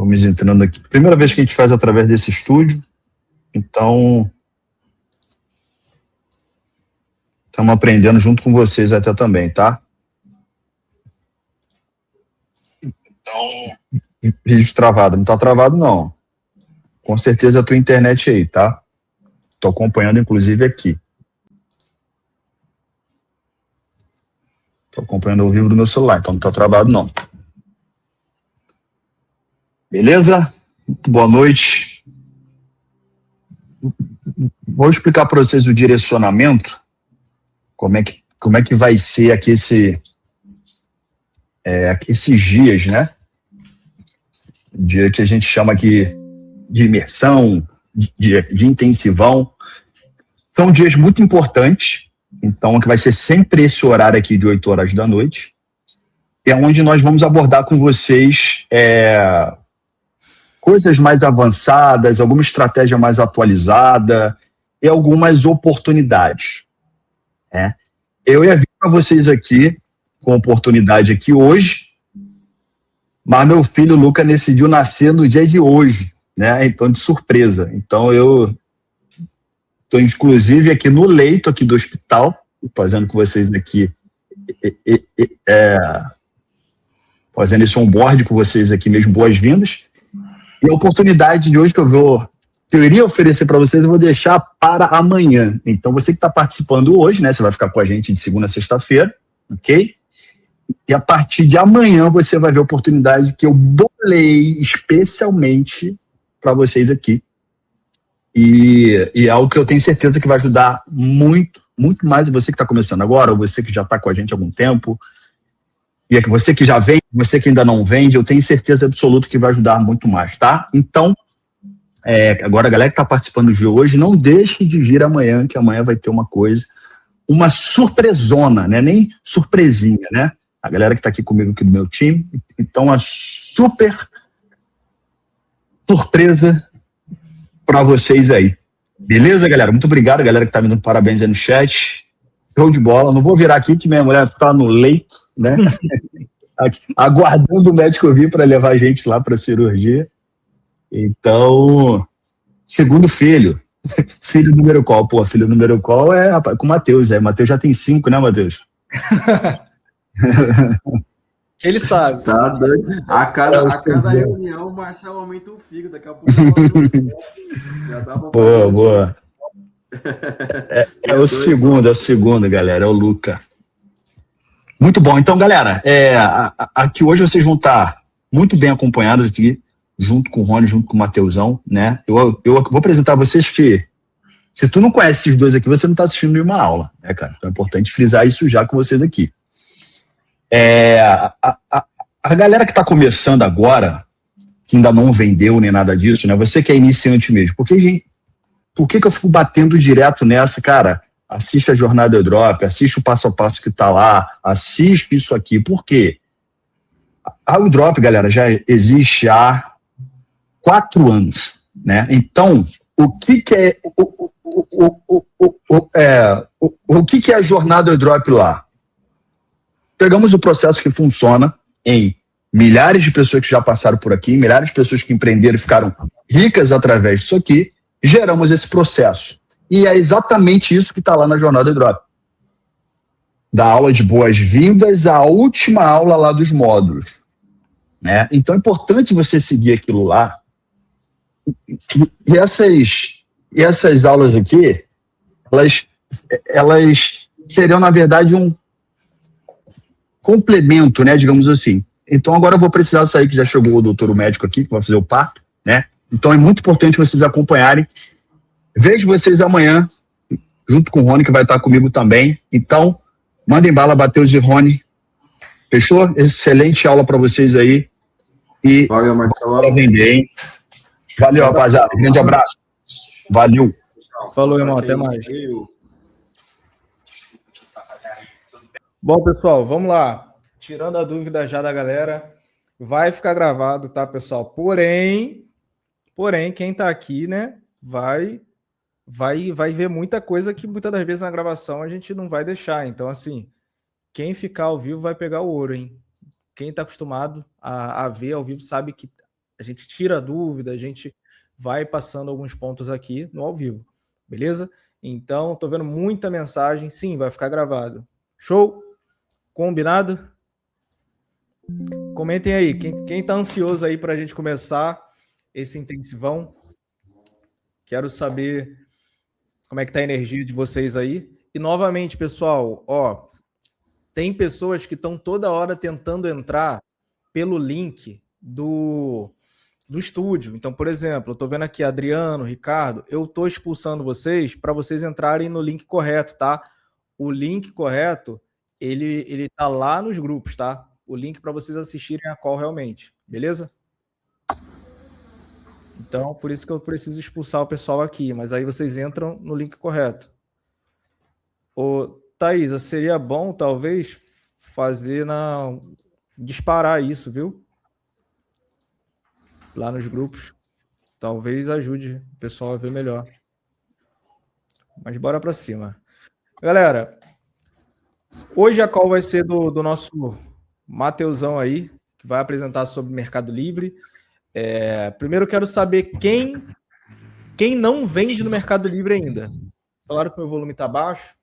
Vamos entrando aqui. Primeira vez que a gente faz através desse estúdio, então estamos aprendendo junto com vocês até também, tá? Então, vídeo travado. Não está travado, não. Com certeza a tua internet aí, tá? Estou acompanhando, inclusive, aqui. Estou acompanhando ao vivo do meu celular, então não está travado, não. Beleza? Muito boa noite. Vou explicar para vocês o direcionamento, como é que vai ser aqui esses dias, né? Dia que a gente chama aqui de imersão, de intensivão. São dias muito importantes, então que vai ser sempre esse horário aqui de 8 horas da noite, é onde nós vamos abordar com vocês coisas mais avançadas, alguma estratégia mais atualizada e algumas oportunidades. Né? Eu ia vir para vocês aqui com oportunidade aqui hoje, mas meu filho Luca decidiu nascer no dia de hoje, né? Então, de surpresa. Então, eu estou, inclusive, aqui no leito aqui do hospital, fazendo com vocês aqui, fazendo esse onboard com vocês aqui mesmo, boas-vindas. E a oportunidade de hoje que eu iria oferecer para vocês, eu vou deixar para amanhã. Então, você que está participando hoje, né? Você vai ficar com a gente de segunda a sexta-feira, ok? E a partir de amanhã você vai ver a oportunidade que eu bolei especialmente para vocês aqui. E é algo que eu tenho certeza que vai ajudar muito, muito mais você que está começando agora, ou você que já está com a gente há algum tempo, e você que já vende, você que ainda não vende, eu tenho certeza absoluta que vai ajudar muito mais, tá? Então, agora a galera que está participando de hoje, não deixe de vir amanhã, que amanhã vai ter uma coisa, uma surpresona, né? Nem surpresinha, né? A galera que está aqui comigo, aqui do meu time, então uma super surpresa para vocês aí. Beleza, galera? Muito obrigado, galera que está me dando parabéns aí no chat. Show de bola. Não vou virar aqui que minha mulher está no leito, né? Aqui, aguardando o médico vir para levar a gente lá para a cirurgia. Então, segundo filho. Filho número qual? Pô, filho número qual é com o Matheus. O Matheus já tem 5, né, Matheus? Ele sabe. Tá doido. A cada reunião, o Marcelo aumenta um filho. Daqui a pouco já dá pra fazer. Boa. É o segundo, galera. É o Luca. Muito bom. Então, galera, aqui hoje vocês vão estar muito bem acompanhados aqui, junto com o Rony, junto com o Mateusão, né? Eu vou apresentar a vocês que, se tu não conhece esses dois aqui, você não está assistindo nenhuma aula, né, cara? Então é importante frisar isso já com vocês aqui. A galera que está começando agora, que ainda não vendeu nem nada disso, né? Você que é iniciante mesmo, por que eu fico batendo direto nessa, cara? Assiste a jornada Drop, assiste o passo a passo que está lá, assiste isso aqui. Por quê? A Drop, galera, já existe há 4 anos, né? Então, o que é a jornada Drop lá? Pegamos o processo que funciona em milhares de pessoas que já passaram por aqui, milhares de pessoas que empreenderam e ficaram ricas através disso aqui, geramos esse processo. E é exatamente isso que está lá na jornada Drop. Da aula de boas-vindas à última aula lá dos módulos. Né? Então é importante você seguir aquilo lá. E essas aulas aqui, elas seriam, na verdade, um complemento, né, digamos assim. Então agora eu vou precisar sair, que já chegou o doutor médico aqui, que vai fazer o parto, né? Então é muito importante vocês acompanharem. Vejo vocês amanhã, junto com o Rony, que vai estar comigo também. Então, mandem bala, Matheus e Rony. Fechou? Excelente aula para vocês aí. E valeu, Marcelo. Para vender, hein? Valeu, rapaziada. Um grande abraço. Valeu. Falou, irmão. Até mais. Bom, pessoal, vamos lá. Tirando a dúvida já da galera, vai ficar gravado, tá, pessoal? Porém, quem tá aqui, né, vai ver muita coisa que muitas das vezes na gravação a gente não vai deixar. Então, assim, quem ficar ao vivo vai pegar o ouro, hein? Quem tá acostumado a ver ao vivo sabe que a gente tira a dúvida, a gente vai passando alguns pontos aqui no ao vivo, beleza? Então, tô vendo muita mensagem. Sim, vai ficar gravado. Show? Combinado? Comentem aí. Quem tá ansioso aí para a gente começar esse intensivão? Quero saber como é que tá a energia de vocês aí. E novamente, pessoal, ó, tem pessoas que estão toda hora tentando entrar pelo link do estúdio. Então, por exemplo, eu estou vendo aqui Adriano, Ricardo, eu estou expulsando vocês para vocês entrarem no link correto, tá? O link correto, ele tá lá nos grupos, tá? O link para vocês assistirem a call realmente, beleza? Então, por isso que eu preciso expulsar o pessoal aqui, mas aí vocês entram no link correto. Ô, Thaisa, seria bom, talvez, disparar isso, viu? Lá nos grupos. Talvez ajude o pessoal a ver melhor. Mas bora para cima. Galera, hoje a call vai ser do nosso Mateusão aí, que vai apresentar sobre Mercado Livre. Primeiro eu quero saber quem não vende no Mercado Livre ainda. Falaram que o meu volume está baixo.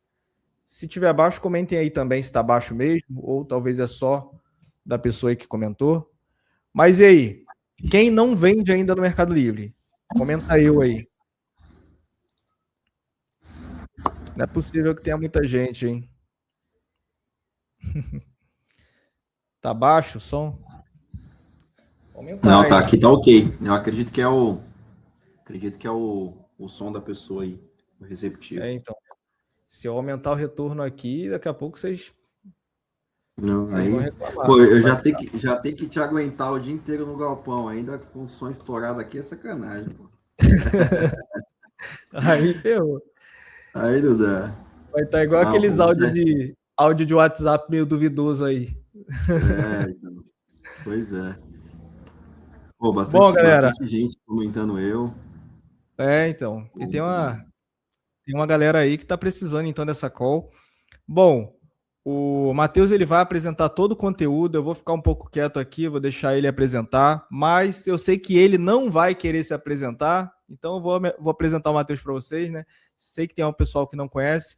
Se tiver baixo, comentem aí também se está baixo mesmo, ou talvez é só da pessoa aí que comentou. Mas e aí? Quem não vende ainda no Mercado Livre? Comenta eu aí. Não é possível que tenha muita gente, hein? Tá baixo o som? Não, tá aqui, tá ok. Eu acredito que é o som da pessoa aí, o receptivo. Então. Se eu aumentar o retorno aqui, daqui a pouco vocês Não, vão aí, reclamar. pô, eu já tenho que te aguentar o dia inteiro no galpão, ainda com o som estourado aqui, é sacanagem, pô. Aí ferrou. Aí não dá. Vai estar igual aqueles áudio de WhatsApp meio duvidoso aí. Então, pois é. Pô, bastante gente comentando eu. Então. E tem uma galera aí que está precisando, então, dessa call. Bom, o Matheus ele vai apresentar todo o conteúdo, eu vou ficar um pouco quieto aqui, vou deixar ele apresentar, mas eu sei que ele não vai querer se apresentar, então eu vou apresentar o Matheus para vocês, né? Sei que tem um pessoal que não conhece.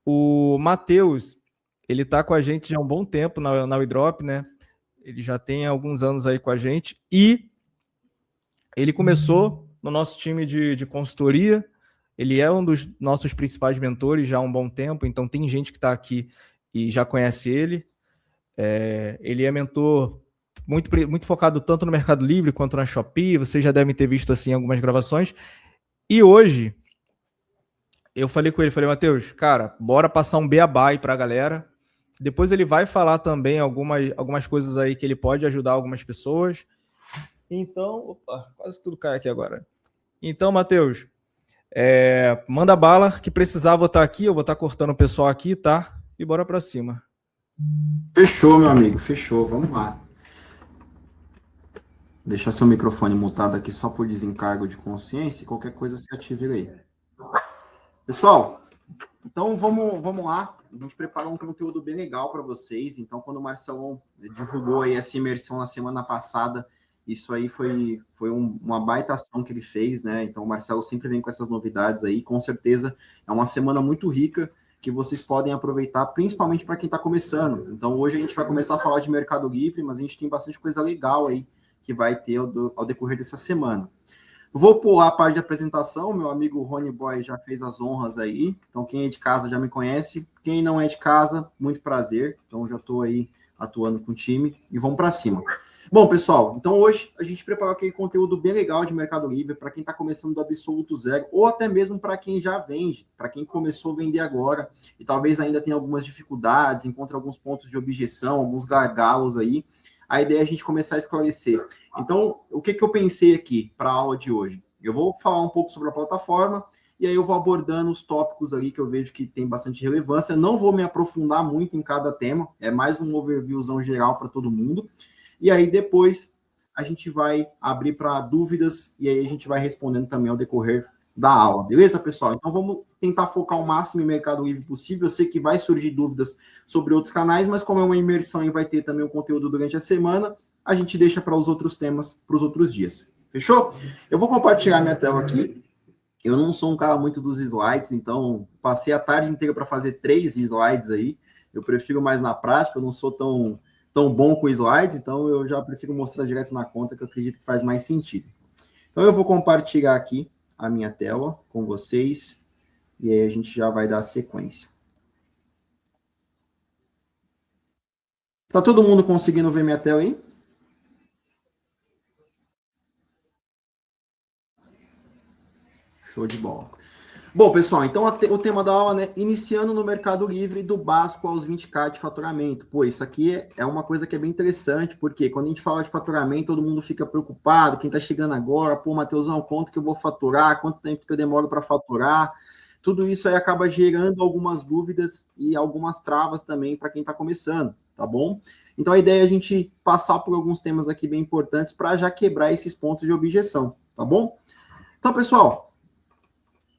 O Matheus, ele está com a gente já há um bom tempo na WeDrop, né? Ele já tem alguns anos aí com a gente e ele começou no nosso time de consultoria. Ele é um dos nossos principais mentores já há um bom tempo, então tem gente que está aqui e já conhece ele. Ele é mentor muito focado tanto no Mercado Livre quanto na Shopee. Vocês já devem ter visto assim algumas gravações. E hoje eu falei com ele, Matheus, cara, bora passar um beabá aí para a galera. Depois ele vai falar também algumas coisas aí que ele pode ajudar algumas pessoas. Então, opa, quase tudo cai aqui agora. Então, Matheus, manda bala, que precisar vou estar aqui, eu vou estar cortando o pessoal aqui, tá? E bora pra cima. Fechou, meu amigo, fechou, vamos lá. Deixar seu microfone mutado aqui só por desencargo de consciência e qualquer coisa se ative aí. Pessoal, então vamos lá. A gente preparou um conteúdo bem legal para vocês. Então, quando o Marcelão divulgou aí essa imersão na semana passada, isso aí foi uma baita ação que ele fez, né? Então, o Marcelo sempre vem com essas novidades aí. Com certeza, é uma semana muito rica que vocês podem aproveitar, principalmente para quem está começando. Então, hoje a gente vai começar a falar de Mercado Livre, mas a gente tem bastante coisa legal aí que vai ter ao decorrer dessa semana. Vou pular a parte de apresentação, meu amigo Rony Boy já fez as honras aí, então quem é de casa já me conhece, quem não é de casa, muito prazer, então já estou aí atuando com o time e vamos para cima. Bom, pessoal, então hoje a gente preparou aquele conteúdo bem legal de Mercado Livre para quem está começando do absoluto zero, ou até mesmo para quem já vende, para quem começou a vender agora e talvez ainda tenha algumas dificuldades, encontre alguns pontos de objeção, alguns gargalos aí. A ideia é a gente começar a esclarecer. Então, o que eu pensei aqui para a aula de hoje? Eu vou falar um pouco sobre a plataforma e aí eu vou abordando os tópicos ali que eu vejo que tem bastante relevância. Não vou me aprofundar muito em cada tema, é mais um overviewzão geral para todo mundo. E aí depois a gente vai abrir para dúvidas e aí a gente vai respondendo também ao decorrer da aula. Beleza, pessoal? Então vamos tentar focar o máximo em Mercado Livre possível. Eu sei que vai surgir dúvidas sobre outros canais, mas como é uma imersão e vai ter também o conteúdo durante a semana, a gente deixa para os outros temas, para os outros dias. Fechou? Eu vou compartilhar minha tela aqui. Eu não sou um cara muito dos slides, então passei a tarde inteira para fazer 3 slides aí. Eu prefiro mais na prática, eu não sou tão bom com slides, então eu já prefiro mostrar direto na conta, que eu acredito que faz mais sentido. Então eu vou compartilhar aqui a minha tela com vocês, e aí a gente já vai dar sequência. Tá todo mundo conseguindo ver minha tela aí? Show de bola. Bom, pessoal, então o tema da aula, né? Iniciando no Mercado Livre do básico aos 20k de faturamento. Pô, isso aqui é uma coisa que é bem interessante, porque quando a gente fala de faturamento, todo mundo fica preocupado, quem tá chegando agora, pô, Matheusão, quanto que eu vou faturar, quanto tempo que eu demoro para faturar. Tudo isso aí acaba gerando algumas dúvidas e algumas travas também para quem está começando, tá bom? Então a ideia é a gente passar por alguns temas aqui bem importantes para já quebrar esses pontos de objeção, tá bom? Então, pessoal,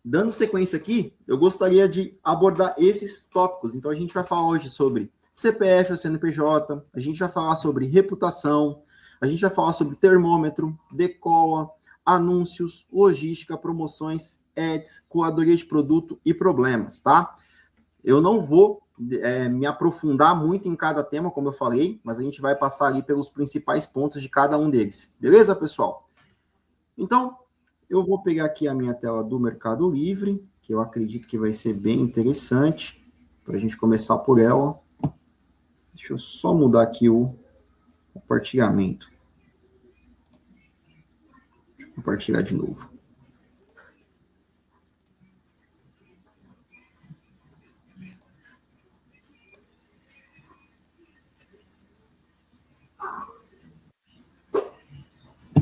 dando sequência aqui, eu gostaria de abordar esses tópicos. Então a gente vai falar hoje sobre CPF ou CNPJ, a gente vai falar sobre reputação, a gente vai falar sobre termômetro, decola, anúncios, logística, promoções, ads, curadoria de produto e problemas, tá? Eu não vou me aprofundar muito em cada tema, como eu falei, mas a gente vai passar ali pelos principais pontos de cada um deles. Beleza, pessoal? Então, eu vou pegar aqui a minha tela do Mercado Livre, que eu acredito que vai ser bem interessante, para a gente começar por ela. Deixa eu só mudar aqui o compartilhamento. Deixa eu compartilhar de novo.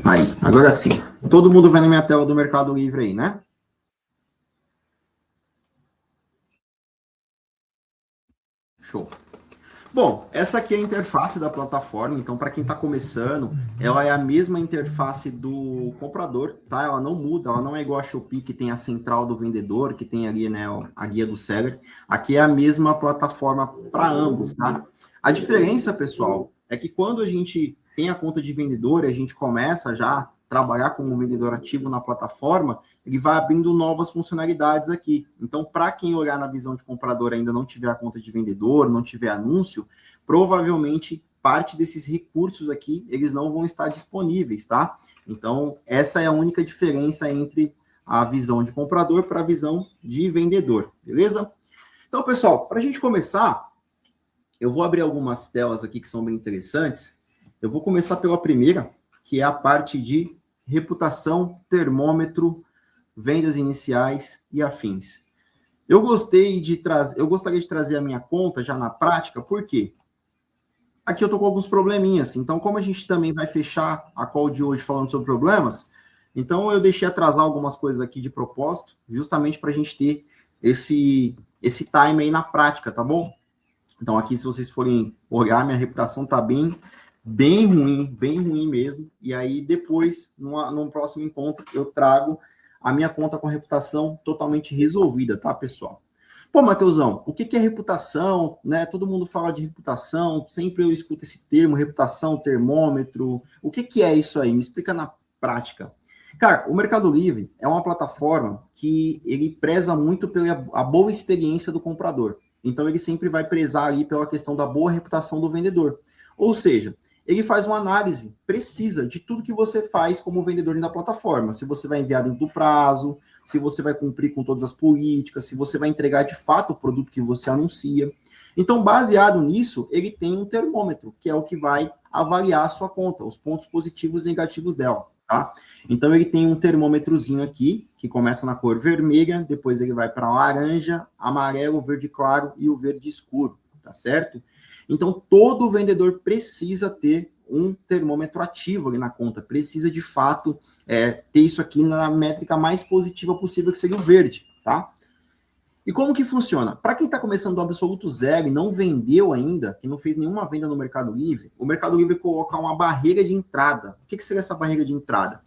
Aí, agora sim. Todo mundo vendo minha tela do Mercado Livre aí, né? Show. Bom, essa aqui é a interface da plataforma, então para quem está começando, ela é a mesma interface do comprador, tá? Ela não muda, ela não é igual a Shopee, que tem a central do vendedor, que tem ali, né, a guia do seller. Aqui é a mesma plataforma para ambos, tá? A diferença, pessoal, é que quando a gente tem a conta de vendedor, a gente começa já a trabalhar como um vendedor ativo na plataforma, ele vai abrindo novas funcionalidades aqui. Então, para quem olhar na visão de comprador ainda não tiver a conta de vendedor, não tiver anúncio, provavelmente parte desses recursos aqui, eles não vão estar disponíveis, tá? Então, essa é a única diferença entre a visão de comprador para a visão de vendedor, beleza? Então, pessoal, para a gente começar, eu vou abrir algumas telas aqui que são bem interessantes. Eu vou começar pela primeira, que é a parte de reputação, termômetro, vendas iniciais e afins. Eu gostaria de trazer a minha conta já na prática, por quê? Aqui eu tô com alguns probleminhas, então como a gente também vai fechar a call de hoje falando sobre problemas, então eu deixei atrasar algumas coisas aqui de propósito, justamente para a gente ter esse time aí na prática, tá bom? Então aqui, se vocês forem olhar, minha reputação tá bem ruim mesmo. E aí, depois, num próximo encontro, eu trago a minha conta com a reputação totalmente resolvida, tá, pessoal? Pô, Matheusão, o que é reputação? Né? Todo mundo fala de reputação, sempre eu escuto esse termo, reputação, termômetro. O que é isso aí? Me explica na prática. Cara, o Mercado Livre é uma plataforma que ele preza muito pela a boa experiência do comprador. Então, ele sempre vai prezar ali pela questão da boa reputação do vendedor. Ou seja, ele faz uma análise precisa de tudo que você faz como vendedor na plataforma. Se você vai enviar dentro do prazo, se você vai cumprir com todas as políticas, se você vai entregar de fato o produto que você anuncia. Então, baseado nisso, ele tem um termômetro, que é o que vai avaliar a sua conta, os pontos positivos e negativos dela, tá? Então, ele tem um termômetrozinho aqui, que começa na cor vermelha, depois ele vai para laranja, amarelo, verde claro e o verde escuro, tá certo? Então, todo vendedor precisa ter um termômetro ativo ali na conta, precisa de fato ter isso aqui na métrica mais positiva possível, que seria o verde, tá? E como que funciona? Para quem está começando do absoluto zero e não vendeu ainda, que não fez nenhuma venda no Mercado Livre, o Mercado Livre coloca uma barreira de entrada. O que seria essa barreira de entrada?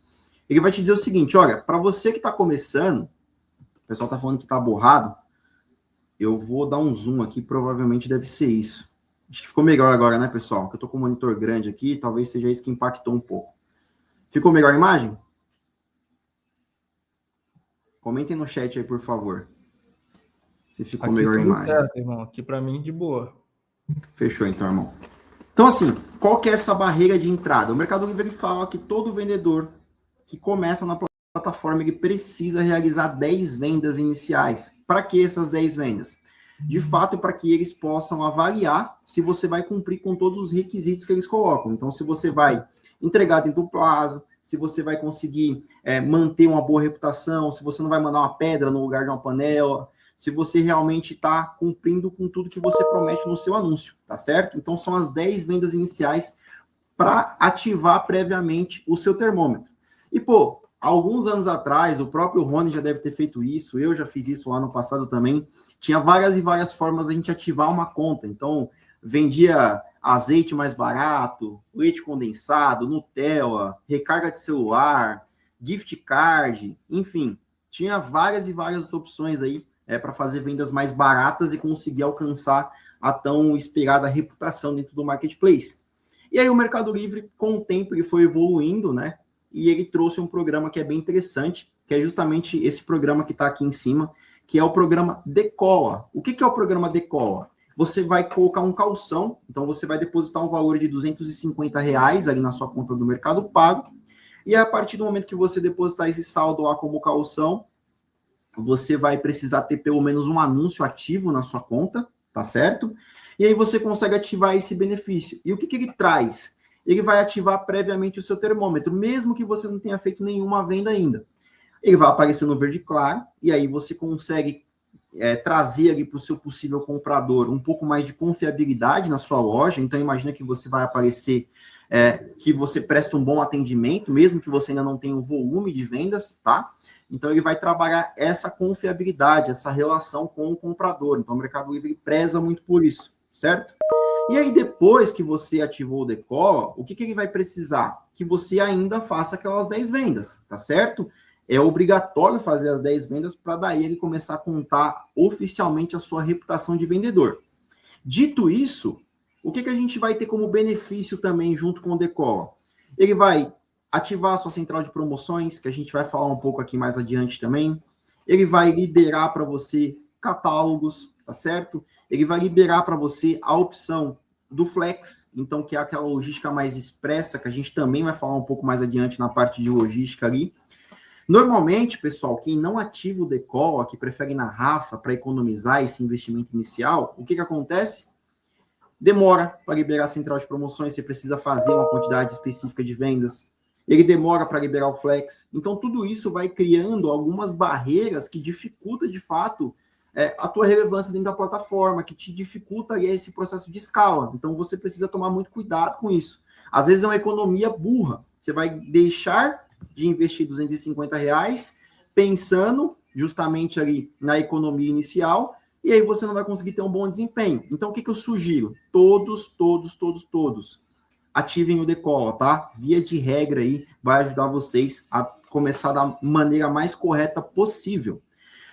Ele vai te dizer o seguinte, olha, para você que está começando, o pessoal está falando que está borrado, eu vou dar um zoom aqui, provavelmente deve ser isso. Acho que ficou melhor agora, né, pessoal? Que eu tô com o monitor grande aqui, talvez seja isso que impactou um pouco. Ficou melhor a imagem? Comentem no chat aí, por favor. Se ficou Aqui melhor a tudo imagem. certo, irmão. Aqui para mim, de boa. Fechou, então, irmão. Então, assim, qual que é essa barreira de entrada? O Mercado Livre ele fala que todo vendedor que começa na plataforma, ele precisa realizar 10 vendas iniciais. Para que essas 10 vendas? De fato, para que eles possam avaliar se você vai cumprir com todos os requisitos que eles colocam. Então, se você vai entregar dentro do prazo, se você vai conseguir manter uma boa reputação, se você não vai mandar uma pedra no lugar de uma panela, se você realmente está cumprindo com tudo que você promete no seu anúncio, tá certo? Então, são as 10 vendas iniciais para ativar previamente o seu termômetro. E, pô, alguns anos atrás, o próprio Rony já deve ter feito isso, eu já fiz isso lá no passado também, tinha várias e várias formas de a gente ativar uma conta. Então, vendia azeite mais barato, leite condensado, Nutella, recarga de celular, gift card, enfim, tinha várias e várias opções aí para fazer vendas mais baratas e conseguir alcançar a tão esperada reputação dentro do marketplace. E aí o Mercado Livre, com o tempo, ele foi evoluindo, né? E ele trouxe um programa que é bem interessante, que é justamente esse programa que está aqui em cima, que é o programa Decola. O que é o programa Decola? Você vai colocar um calção, então você vai depositar um valor de R$250 ali na sua conta do Mercado Pago, e a partir do momento que você depositar esse saldo lá como calção, você vai precisar ter pelo menos um anúncio ativo na sua conta, tá certo? E aí você consegue ativar esse benefício. E o que ele traz? Ele vai ativar previamente o seu termômetro, mesmo que você não tenha feito nenhuma venda ainda. Ele vai aparecer no verde claro, e aí você consegue trazer ali para o seu possível comprador um pouco mais de confiabilidade na sua loja. Então, imagina que você vai aparecer, que você presta um bom atendimento, mesmo que você ainda não tenha um volume de vendas, tá? Então, ele vai trabalhar essa confiabilidade, essa relação com o comprador. Então, o Mercado Livre preza muito por isso, certo? E aí, depois que você ativou o Decola, o que ele vai precisar? Que você ainda faça aquelas 10 vendas, tá certo? É obrigatório fazer as 10 vendas para daí ele começar a contar oficialmente a sua reputação de vendedor. Dito isso, o que a gente vai ter como benefício também junto com o Decola? Ele vai ativar a sua central de promoções, que a gente vai falar um pouco aqui mais adiante também. Ele vai liberar para você catálogos, tá certo? Ele vai liberar para você a opção do Flex, então que é aquela logística mais expressa, que a gente também vai falar um pouco mais adiante na parte de logística ali. Normalmente, pessoal, quem não ativa o Decola, que prefere na raça para economizar esse investimento inicial, o que acontece? Demora para liberar a central de promoções, você precisa fazer uma quantidade específica de vendas. Ele demora para liberar o Flex. Então, tudo isso vai criando algumas barreiras que dificultam, de fato, a tua relevância dentro da plataforma, que te dificulta esse processo de escala. Então, você precisa tomar muito cuidado com isso. Às vezes é uma economia burra. Você vai deixar de investir R$250 pensando justamente ali na economia inicial, e aí você não vai conseguir ter um bom desempenho. Então, o que eu sugiro? Todos ativem o Decola, tá? Via de regra aí, vai ajudar vocês a começar da maneira mais correta possível.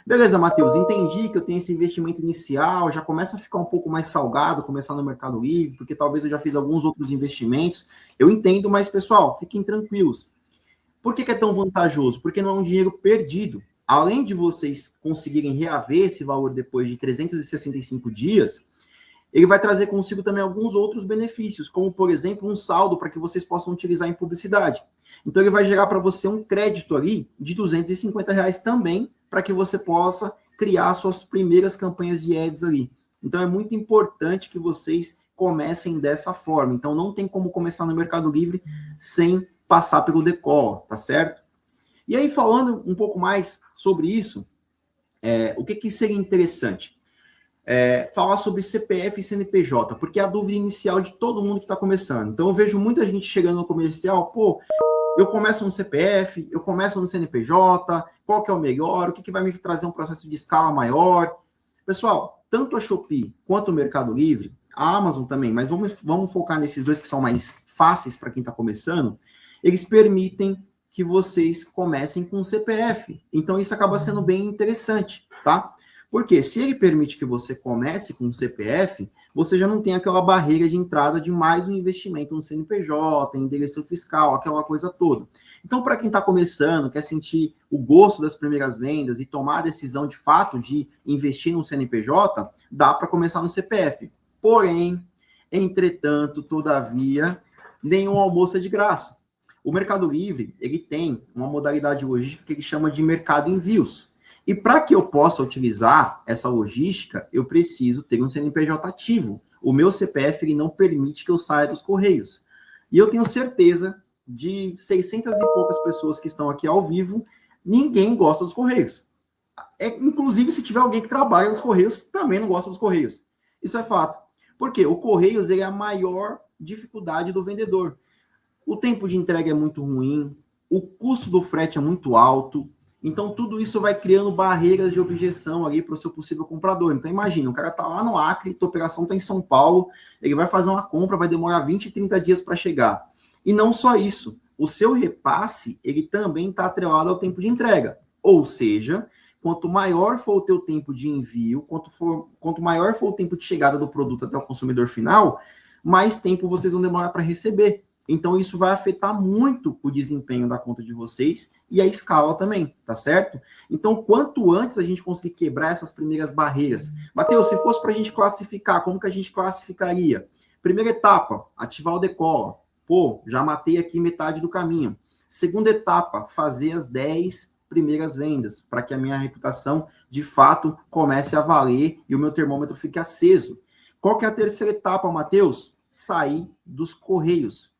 Beleza, Matheus, entendi que eu tenho esse investimento inicial, já começa a ficar um pouco mais salgado, começar no Mercado Livre, porque talvez eu já fiz alguns outros investimentos. Eu entendo, mas, pessoal, fiquem tranquilos. Por que é tão vantajoso? Porque não é um dinheiro perdido. Além de vocês conseguirem reaver esse valor depois de 365 dias, ele vai trazer consigo também alguns outros benefícios, como, por exemplo, um saldo para que vocês possam utilizar em publicidade. Então, ele vai gerar para você um crédito ali de R$250 também, para que você possa criar suas primeiras campanhas de ads ali. Então, é muito importante que vocês comecem dessa forma. Então, não tem como começar no Mercado Livre sem passar pelo Decola, tá certo? E aí, falando um pouco mais sobre isso, o que seria interessante? Falar sobre CPF e CNPJ, porque é a dúvida inicial de todo mundo que está começando. Então, eu vejo muita gente chegando no comercial, pô, eu começo no CPF, eu começo no CNPJ, qual que é o melhor, o que vai me trazer um processo de escala maior? Pessoal, tanto a Shopee quanto o Mercado Livre, a Amazon também, mas vamos focar nesses dois que são mais fáceis para quem está começando, eles permitem que vocês comecem com CPF. Então, isso acaba sendo bem interessante, tá? Porque se ele permite que você comece com um CPF, você já não tem aquela barreira de entrada de mais um investimento no CNPJ, endereço fiscal, aquela coisa toda. Então, para quem está começando, quer sentir o gosto das primeiras vendas e tomar a decisão de fato de investir no CNPJ, dá para começar no CPF. Porém, entretanto, todavia, nenhum almoço é de graça. O Mercado Livre, ele tem uma modalidade logística que ele chama de mercado envios. E para que eu possa utilizar essa logística, eu preciso ter um CNPJ ativo. O meu CPF ele não permite que eu saia dos Correios. E eu tenho certeza de 600 e poucas pessoas que estão aqui ao vivo, ninguém gosta dos Correios. Inclusive, se tiver alguém que trabalha nos Correios, também não gosta dos Correios. Isso é fato. Por quê? O Correios ele é a maior dificuldade do vendedor. O tempo de entrega é muito ruim, o custo do frete é muito alto, então tudo isso vai criando barreiras de objeção ali para o seu possível comprador. Então imagina, o cara está lá no Acre, a operação está em São Paulo, ele vai fazer uma compra, vai demorar 20, 30 dias para chegar. E não só isso, o seu repasse, ele também está atrelado ao tempo de entrega. Ou seja, quanto maior for o teu tempo de envio, quanto maior for o tempo de chegada do produto até o consumidor final, mais tempo vocês vão demorar para receber. Então, isso vai afetar muito o desempenho da conta de vocês e a escala também, tá certo? Então, quanto antes a gente conseguir quebrar essas primeiras barreiras. Matheus, se fosse para a gente classificar, como que a gente classificaria? Primeira etapa, ativar o Decola. Pô, já matei aqui metade do caminho. Segunda etapa, fazer as 10 primeiras vendas, para que a minha reputação, de fato, comece a valer e o meu termômetro fique aceso. Qual que é a terceira etapa, Matheus? Sair dos Correios.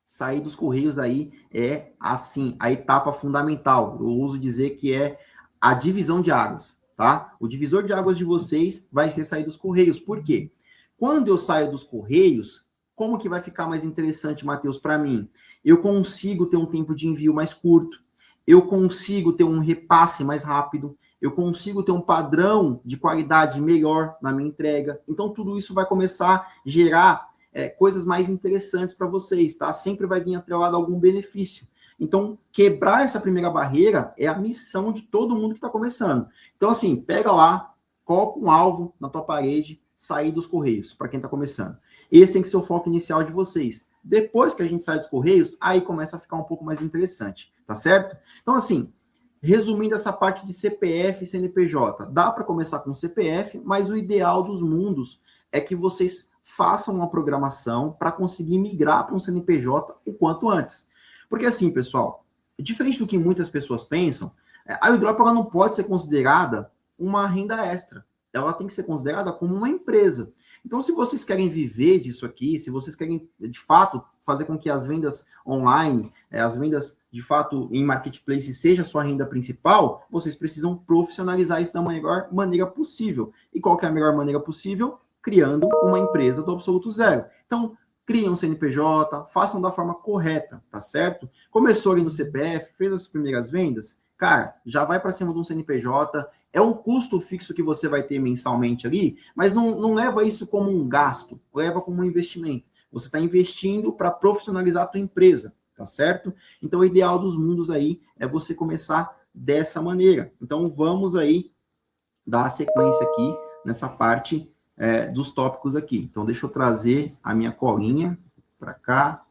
Sair dos Correios aí é, assim, a etapa fundamental. Eu uso dizer que é a divisão de águas, tá? O divisor de águas de vocês vai ser sair dos Correios. Por quê? Quando eu saio dos Correios, como que vai ficar mais interessante, Matheus, para mim? Eu consigo ter um tempo de envio mais curto, eu consigo ter um repasse mais rápido, eu consigo ter um padrão de qualidade melhor na minha entrega. Então, tudo isso vai começar a gerar coisas mais interessantes para vocês, tá? Sempre vai vir atrelado algum benefício. Então, quebrar essa primeira barreira é a missão de todo mundo que está começando. Então, assim, pega lá, coloca um alvo na tua parede, sair dos Correios, para quem está começando. Esse tem que ser o foco inicial de vocês. Depois que a gente sai dos Correios, aí começa a ficar um pouco mais interessante, tá certo? Então, assim, resumindo essa parte de CPF e CNPJ, dá para começar com CPF, mas o ideal dos mundos é que vocês façam uma programação para conseguir migrar para um CNPJ o quanto antes. Porque assim, pessoal, diferente do que muitas pessoas pensam, a airdrop ela não pode ser considerada uma renda extra. Ela tem que ser considerada como uma empresa. Então, se vocês querem viver disso aqui, se vocês querem, de fato, fazer com que as vendas online, as vendas, de fato, em marketplace seja a sua renda principal, vocês precisam profissionalizar isso da melhor maneira possível. E qual que é a melhor maneira possível? Criando uma empresa do absoluto zero. Então, criem um CNPJ, façam da forma correta, tá certo? Começou ali no CPF, fez as primeiras vendas, cara, já vai para cima de um CNPJ, é um custo fixo que você vai ter mensalmente ali, mas não leva isso como um gasto, leva como um investimento. Você está investindo para profissionalizar a tua empresa, tá certo? Então, o ideal dos mundos aí é você começar dessa maneira. Então, vamos aí dar a sequência aqui nessa parte dos tópicos aqui. Então, deixa eu trazer a minha colinha para cá.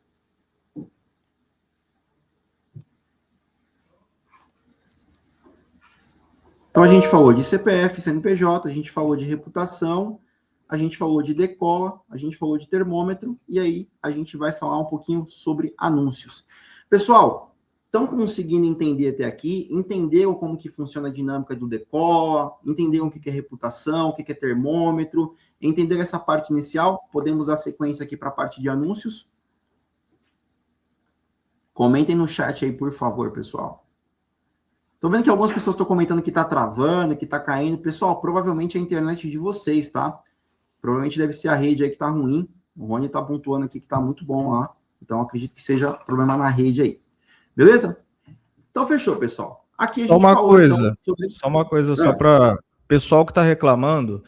Então, a gente falou de CPF, CNPJ, a gente falou de reputação, a gente falou de Decola, a gente falou de termômetro, e aí a gente vai falar um pouquinho sobre anúncios. Pessoal, estão conseguindo entender até aqui? Entenderam como que funciona a dinâmica do Decola? Entenderam o que é reputação, o que é termômetro? Entenderam essa parte inicial? Podemos dar sequência aqui para a parte de anúncios? Comentem no chat aí, por favor, pessoal. Tô vendo que algumas pessoas estão comentando que tá travando, que tá caindo. Pessoal, provavelmente é a internet de vocês, tá? Provavelmente deve ser a rede aí que tá ruim. O Rony tá pontuando aqui que tá muito bom lá. Então, acredito que seja problema na rede aí. Beleza? Então, fechou, pessoal. Aqui a gente falou, então, sobre... Só uma coisa, só para pessoal que tá reclamando,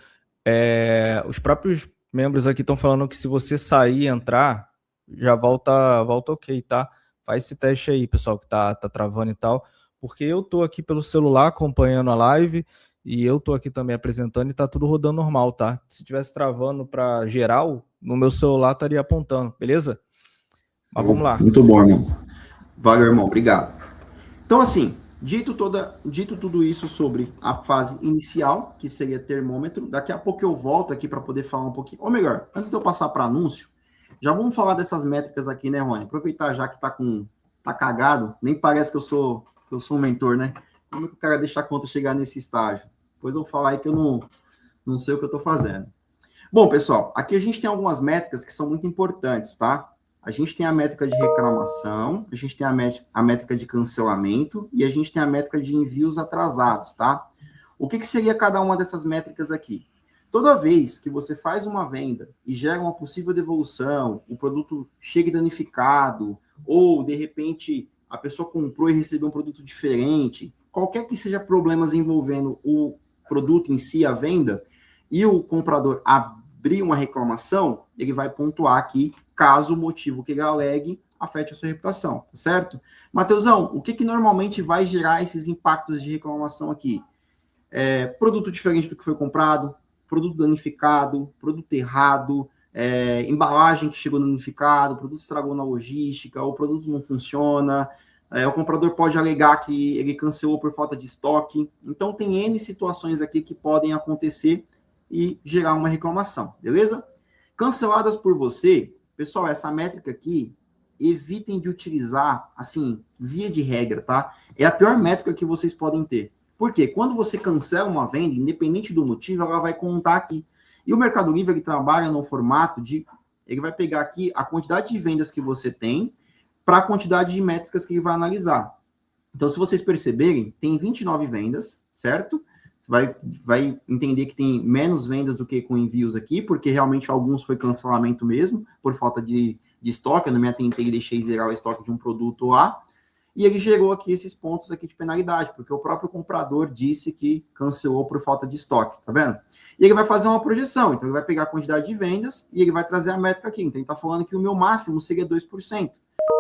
os próprios membros aqui estão falando que se você sair e entrar, já volta ok, tá? Faz esse teste aí, pessoal, que tá travando e tal. Porque eu tô aqui pelo celular acompanhando a live E eu tô aqui também apresentando e tá tudo rodando normal, tá? Se tivesse travando para geral, no meu celular estaria apontando, beleza? Mas vamos lá. Muito bom, irmão. Valeu, irmão. Obrigado. Então, assim, dito tudo isso sobre a fase inicial, que seria termômetro, daqui a pouco eu volto aqui para poder falar um pouquinho. Ou melhor, antes de eu passar para anúncio, já vamos falar dessas métricas aqui, né, Rony? Aproveitar já que tá cagado, nem parece que eu sou um mentor, né? Como é que o cara deixa a conta chegar nesse estágio? Depois eu vou falar aí que eu não sei o que eu estou fazendo. Bom, pessoal, aqui a gente tem algumas métricas que são muito importantes, tá? A gente tem a métrica de reclamação, a gente tem a métrica de cancelamento e a gente tem a métrica de envios atrasados, tá? O que seria cada uma dessas métricas aqui? Toda vez que você faz uma venda e gera uma possível devolução, o produto chega danificado, ou, de repente, a pessoa comprou e recebeu um produto diferente, qualquer que seja problemas envolvendo o produto em si, a venda, e o comprador abrir uma reclamação, ele vai pontuar aqui, caso o motivo que ele alegue afete a sua reputação, tá certo? Mateusão, o que normalmente vai gerar esses impactos de reclamação aqui? Produto diferente do que foi comprado, produto danificado, produto errado, embalagem que chegou danificado, produto estragou na logística, o produto não funciona, o comprador pode alegar que ele cancelou por falta de estoque. Então, tem N situações aqui que podem acontecer e gerar uma reclamação, beleza? Canceladas por você, pessoal, essa métrica aqui, evitem de utilizar, assim, via de regra, tá? É a pior métrica que vocês podem ter. Por quê? Quando você cancela uma venda, independente do motivo, ela vai contar aqui. E o Mercado Livre, ele trabalha no formato de... Ele vai pegar aqui a quantidade de vendas que você tem para a quantidade de métricas que ele vai analisar. Então, se vocês perceberem, tem 29 vendas, certo? Você vai entender que tem menos vendas do que com envios aqui, porque realmente alguns foi cancelamento mesmo, por falta de estoque. Eu não me atentei e deixei zerar o estoque de um produto lá. E ele gerou aqui esses pontos aqui de penalidade, porque o próprio comprador disse que cancelou por falta de estoque, tá vendo? E ele vai fazer uma projeção, então ele vai pegar a quantidade de vendas e ele vai trazer a métrica aqui. Então ele está falando que o meu máximo seria 2%.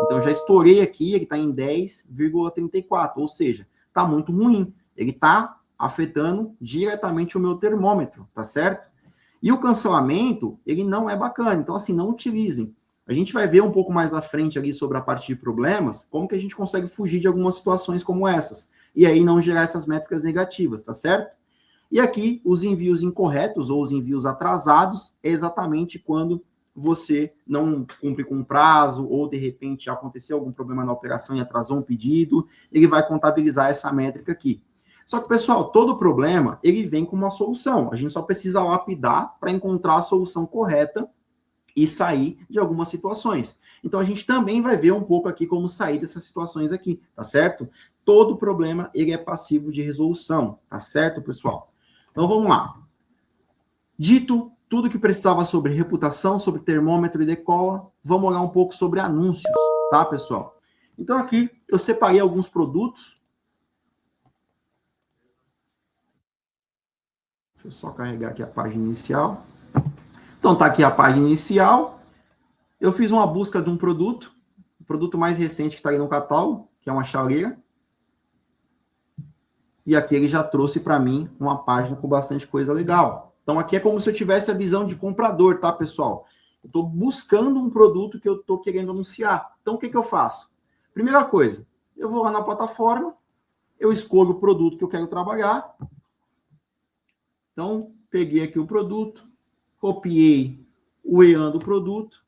Então eu já estourei aqui, ele está em 10,34, ou seja, está muito ruim. Ele está afetando diretamente o meu termômetro, tá certo? E o cancelamento, ele não é bacana, então assim, não utilizem. A gente vai ver um pouco mais à frente ali sobre a parte de problemas, como que a gente consegue fugir de algumas situações como essas, e aí não gerar essas métricas negativas, tá certo? E aqui, os envios incorretos ou os envios atrasados, é exatamente quando você não cumpre com o prazo, ou de repente aconteceu algum problema na operação e atrasou um pedido, ele vai contabilizar essa métrica aqui. Só que, pessoal, todo problema, ele vem com uma solução. A gente só precisa lapidar para encontrar a solução correta e sair de algumas situações. Então, a gente também vai ver um pouco aqui como sair dessas situações aqui, tá certo? Todo problema, ele é passivo de resolução, tá certo, pessoal? Então, vamos lá. Dito tudo que precisava sobre reputação, sobre termômetro e decola, vamos olhar um pouco sobre anúncios, tá, pessoal? Então, aqui, eu separei alguns produtos. Deixa eu só carregar aqui a página inicial. Então, tá aqui a página inicial. Eu fiz uma busca de um produto, o produto mais recente que está aí no catálogo, que é uma chaleira. E aqui ele já trouxe para mim uma página com bastante coisa legal. Então, aqui é como se eu tivesse a visão de comprador, tá, pessoal? Eu estou buscando um produto que eu estou querendo anunciar. Então, o que eu faço? Primeira coisa, eu vou lá na plataforma, eu escolho o produto que eu quero trabalhar. Então, peguei aqui o produto, copiei o EAN do produto,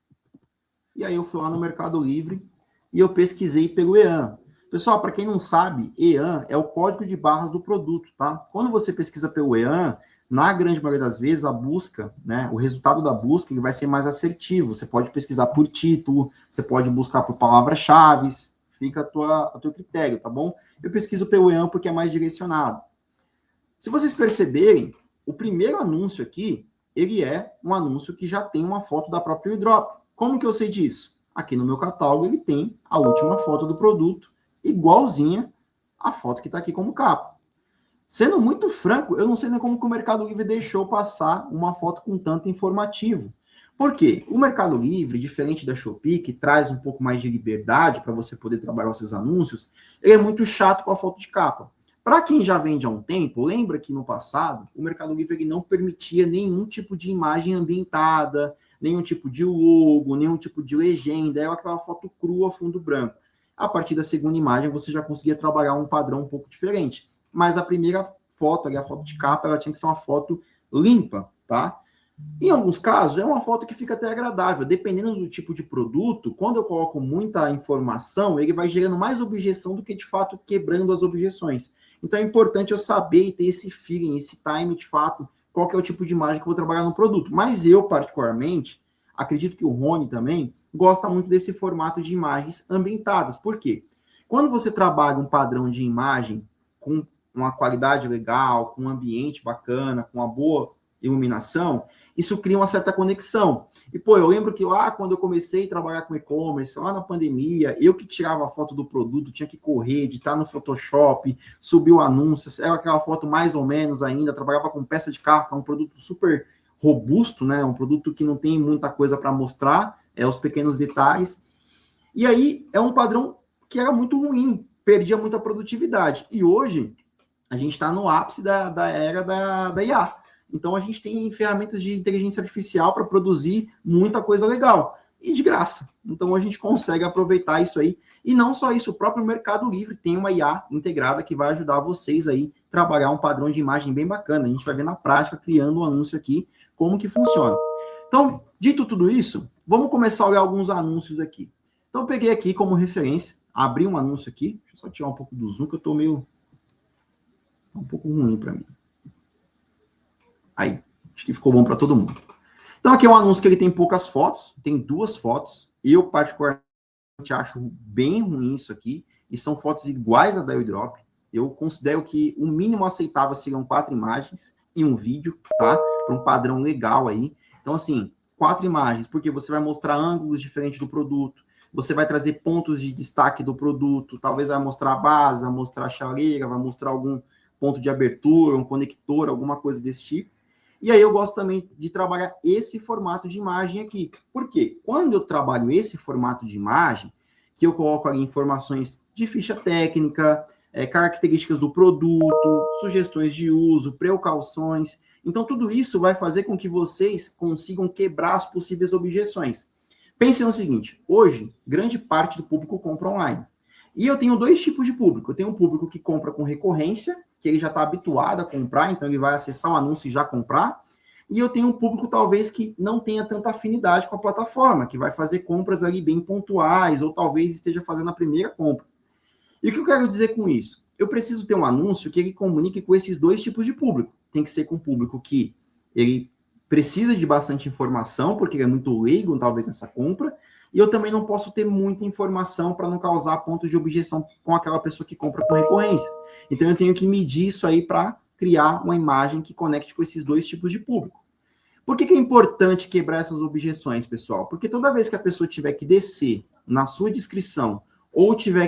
e aí eu fui lá no Mercado Livre e eu pesquisei pelo EAN. Pessoal, para quem não sabe, EAN é o código de barras do produto, tá? Quando você pesquisa pelo EAN, na grande maioria das vezes, a busca, né, o resultado da busca ele vai ser mais assertivo. Você pode pesquisar por título, você pode buscar por palavras-chave, fica a teu critério, tá bom? Eu pesquiso pelo EAN porque é mais direcionado. Se vocês perceberem, o primeiro anúncio aqui, ele é um anúncio que já tem uma foto da própria airdrop. Como que eu sei disso? Aqui no meu catálogo ele tem a última foto do produto, igualzinha à foto que está aqui como capa. Sendo muito franco, eu não sei nem como que o Mercado Livre deixou passar uma foto com tanto informativo. Por quê? O Mercado Livre, diferente da Shopee, que traz um pouco mais de liberdade para você poder trabalhar os seus anúncios, ele é muito chato com a foto de capa. Para quem já vende há um tempo, lembra que no passado o Mercado Livre ele não permitia nenhum tipo de imagem ambientada, nenhum tipo de logo, nenhum tipo de legenda, era aquela foto crua, fundo branco. A partir da segunda imagem você já conseguia trabalhar um padrão um pouco diferente. Mas a primeira foto, ali, a foto de capa, ela tinha que ser uma foto limpa, tá? Em alguns casos, é uma foto que fica até agradável. Dependendo do tipo de produto, quando eu coloco muita informação, ele vai gerando mais objeção do que, de fato, quebrando as objeções. Então, é importante eu saber e ter esse feeling, esse time, de fato, qual que é o tipo de imagem que eu vou trabalhar no produto. Mas eu, particularmente, acredito que o Rony também gosta muito desse formato de imagens ambientadas. Por quê? Quando você trabalha um padrão de imagem com uma qualidade legal, com um ambiente bacana, com uma boa iluminação, isso cria uma certa conexão. E, pô, eu lembro que lá, quando eu comecei a trabalhar com e-commerce, lá na pandemia, eu que tirava a foto do produto, tinha que correr, editar no Photoshop, subir o anúncio, era aquela foto mais ou menos ainda, trabalhava com peça de carro, que é um produto super robusto, né? Um produto que não tem muita coisa para mostrar, os pequenos detalhes. E aí, é um padrão que era muito ruim, perdia muita produtividade. E hoje, a gente está no ápice da era da IA. Então, a gente tem ferramentas de inteligência artificial para produzir muita coisa legal. E de graça. Então, a gente consegue aproveitar isso aí. E não só isso, o próprio Mercado Livre tem uma IA integrada que vai ajudar vocês aí a trabalhar um padrão de imagem bem bacana. A gente vai ver na prática, criando um anúncio aqui, como que funciona. Então, dito tudo isso, vamos começar a olhar alguns anúncios aqui. Então, eu peguei aqui como referência, abri um anúncio aqui. Deixa eu só tirar um pouco do zoom, que eu estou meio... Tá um pouco ruim para mim. Aí, acho que ficou bom para todo mundo. Então, aqui é um anúncio que ele tem poucas fotos, tem 2 fotos. Eu, particularmente, acho bem ruim isso aqui. E são fotos iguais a da AirDrop. Eu considero que o mínimo aceitável seriam 4 imagens e um vídeo, tá? Para um padrão legal aí. Então, assim, 4 imagens, porque você vai mostrar ângulos diferentes do produto, você vai trazer pontos de destaque do produto, talvez vai mostrar a base, vai mostrar a chaleira, vai mostrar algum ponto de abertura, um conector, alguma coisa desse tipo. E aí eu gosto também de trabalhar esse formato de imagem aqui. Por quê? Quando eu trabalho esse formato de imagem, que eu coloco ali informações de ficha técnica, características do produto, sugestões de uso, precauções. Então, tudo isso vai fazer com que vocês consigam quebrar as possíveis objeções. Pensem no seguinte, hoje, grande parte do público compra online. E eu tenho 2 tipos de público. Eu tenho um público que compra com recorrência, que ele já está habituado a comprar, então ele vai acessar o anúncio e já comprar. E eu tenho um público, talvez, que não tenha tanta afinidade com a plataforma, que vai fazer compras ali bem pontuais, ou talvez esteja fazendo a primeira compra. E o que eu quero dizer com isso? Eu preciso ter um anúncio que ele comunique com esses 2 tipos de público. Tem que ser com o público que ele precisa de bastante informação, porque ele é muito leigo, talvez, nessa compra, e eu também não posso ter muita informação para não causar pontos de objeção com aquela pessoa que compra com recorrência. Então, eu tenho que medir isso aí para criar uma imagem que conecte com esses 2 tipos de público. Por que é importante quebrar essas objeções, pessoal? Porque toda vez que a pessoa tiver que descer na sua descrição ou tiver